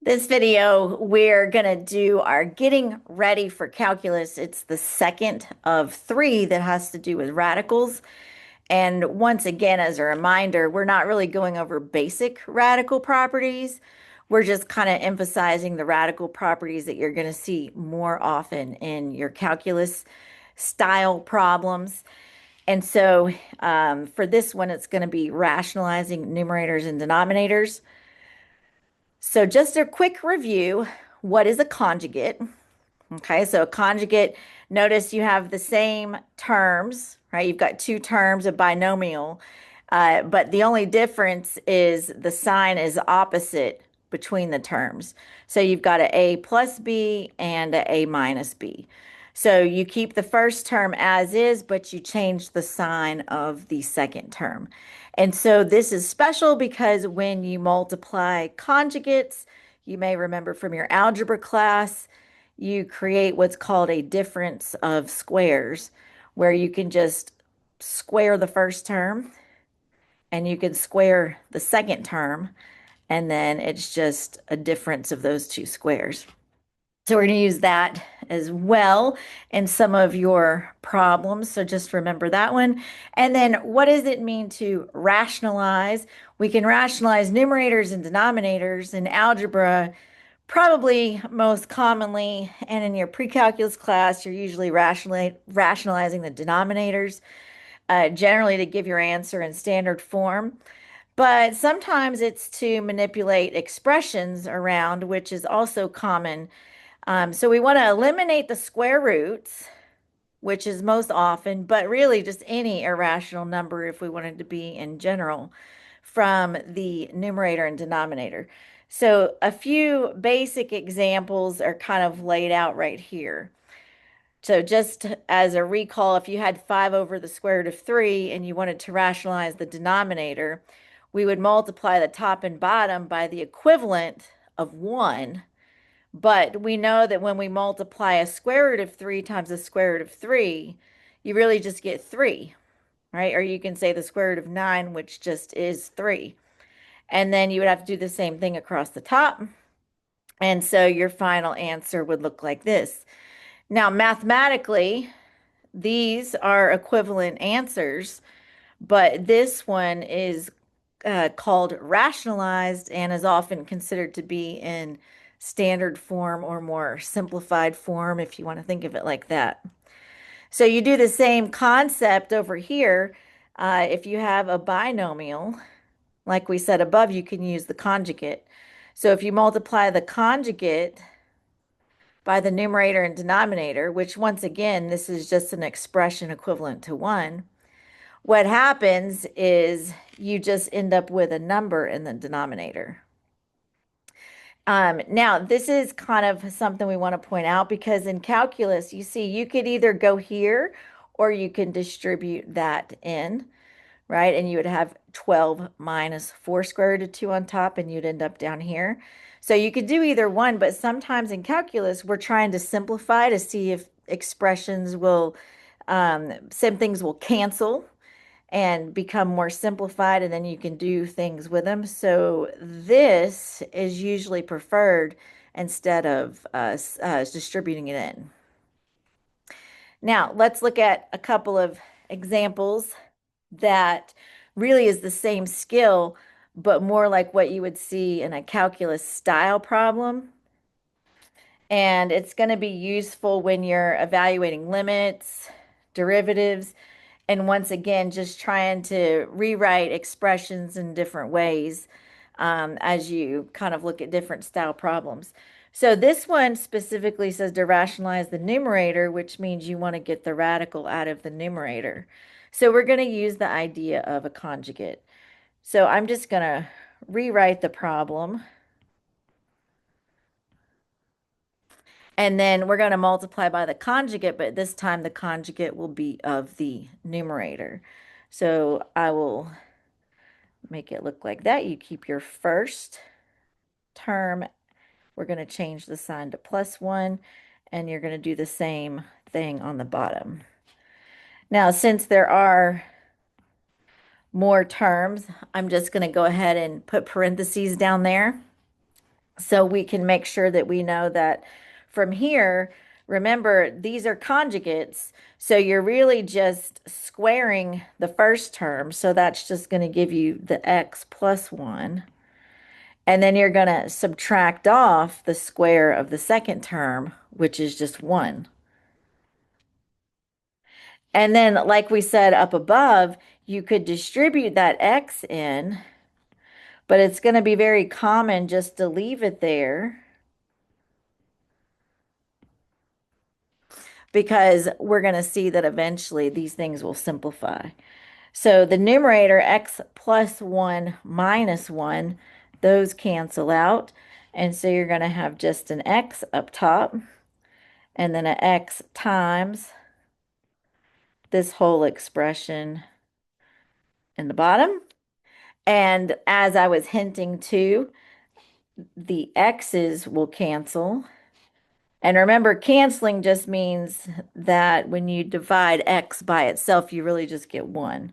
This video, we're going to do our getting ready for calculus. It's the second of three that has to do with radicals. And once again, as a reminder, we're not really going over basic radical properties. We're just kind of emphasizing the radical properties that you're going to see more often in your calculus style problems. And so for this one, it's going to be rationalizing numerators and denominators. So just a quick review. What is a conjugate? Okay, so a conjugate, notice you have the same terms, right? You've got two terms of binomial, but the only difference is the sign is opposite between the terms. So you've got a plus b and a minus b. So you keep the first term as is, but you change the sign of the second term. And so this is special because when you multiply conjugates, you may remember from your algebra class, you create what's called a difference of squares, where you can just square the first term and you can square the second term, and then it's just a difference of those two squares. So we're going to use that as well in some of your problems. So just remember that one. And then what does it mean to rationalize? We can rationalize numerators and denominators in algebra. Probably most commonly, and in your precalculus class, you're usually rationalizing the denominators, generally to give your answer in standard form. But sometimes it's to manipulate expressions around, which is also common. So we want to eliminate the square roots, which is most often, but really just any irrational number if we wanted to be in general from the numerator and denominator. So a few basic examples are kind of laid out right here. So just as a recall, if you had 5 over the square root of 3 and you wanted to rationalize the denominator, we would multiply the top and bottom by the equivalent of 1. But we know that when we multiply a square root of 3 times the square root of 3, you really just get 3, right? Or you can say the square root of 9, which just is 3. And then you would have to do the same thing across the top. And so your final answer would look like this. Now, mathematically, these are equivalent answers, but this one is called rationalized and is often considered to be in standard form or more simplified form, if you want to think of it like that. So you do the same concept over here. If you have a binomial, like we said above, you can use the conjugate. So if you multiply the conjugate by the numerator and denominator, which once again, this is just an expression equivalent to 1, what happens is you just end up with a number in the denominator. Now, this is kind of something we want to point out because in calculus, you see, you could either go here or you can distribute that in, right? And you would have 12 minus 4 square root of 2 on top, and you'd end up down here. So you could do either one, but sometimes in calculus, we're trying to simplify to see if expressions will, some things will cancel and become more simplified, and then you can do things with them. So this is usually preferred instead of distributing it in. Now, let's look at a couple of examples that really is the same skill, but more like what you would see in a calculus style problem. And it's going to be useful when you're evaluating limits, derivatives, and once again, just trying to rewrite expressions in different ways as you kind of look at different style problems. So this one specifically says to rationalize the numerator, which means you want to get the radical out of the numerator. So we're going to use the idea of a conjugate. So I'm just going to rewrite the problem. And then we're going to multiply by the conjugate, but this time the conjugate will be of the numerator. So I will make it look like that. You keep your first term. We're going to change the sign to +1, and you're going to do the same thing on the bottom. Now, since there are more terms, I'm just going to go ahead and put parentheses down there. So we can make sure that we know that from here, remember, these are conjugates. So you're really just squaring the first term. So that's just going to give you the x plus 1. And then you're going to subtract off the square of the second term, which is just 1. And then, like we said up above, you could distribute that x in, but it's going to be very common just to leave it there because we're going to see that eventually these things will simplify. So the numerator x plus 1 minus 1, those cancel out. And so you're going to have just an x up top and then an x times this whole expression in the bottom. And as I was hinting to, the x's will cancel. And remember, canceling just means that when you divide x by itself, you really just get 1.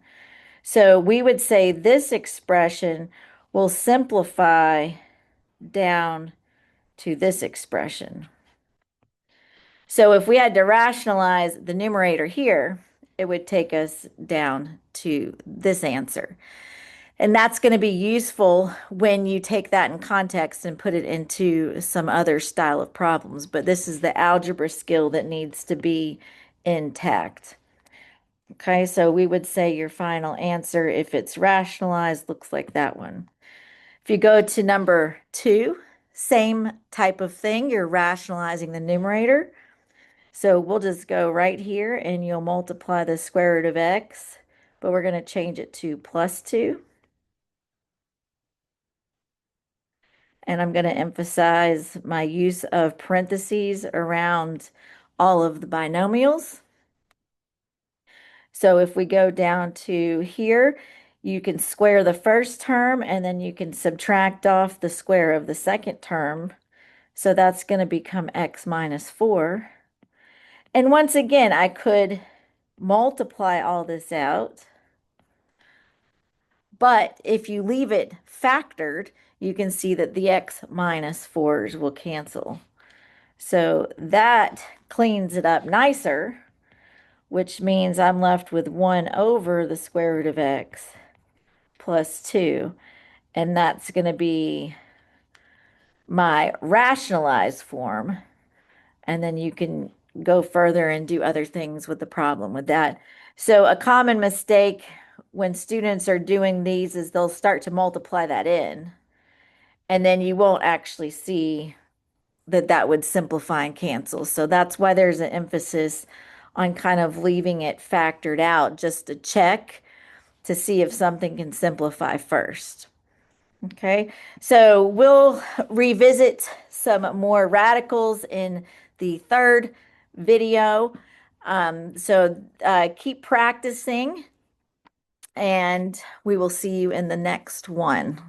So we would say this expression will simplify down to this expression. So if we had to rationalize the numerator here, it would take us down to this answer. And that's going to be useful when you take that in context and put it into some other style of problems. But this is the algebra skill that needs to be intact. Okay, so we would say your final answer, if it's rationalized, looks like that one. If you go to number 2, same type of thing, you're rationalizing the numerator. So we'll just go right here and you'll multiply the square root of x, but we're going to change it to plus 2. And I'm going to emphasize my use of parentheses around all of the binomials. So if we go down to here, you can square the first term and then you can subtract off the square of the second term. So that's going to become x minus 4. And once again, I could multiply all this out. But if you leave it factored, you can see that the x minus 4s will cancel. So that cleans it up nicer, which means I'm left with 1 over the square root of x plus 2. And that's going to be my rationalized form. And then you can go further and do other things with the problem with that. So a common mistake when students are doing these is they'll start to multiply that in, and then you won't actually see that that would simplify and cancel. So that's why there's an emphasis on kind of leaving it factored out just to check to see if something can simplify first. Okay, so we'll revisit some more radicals in the third video. So keep practicing, and we will see you in the next one.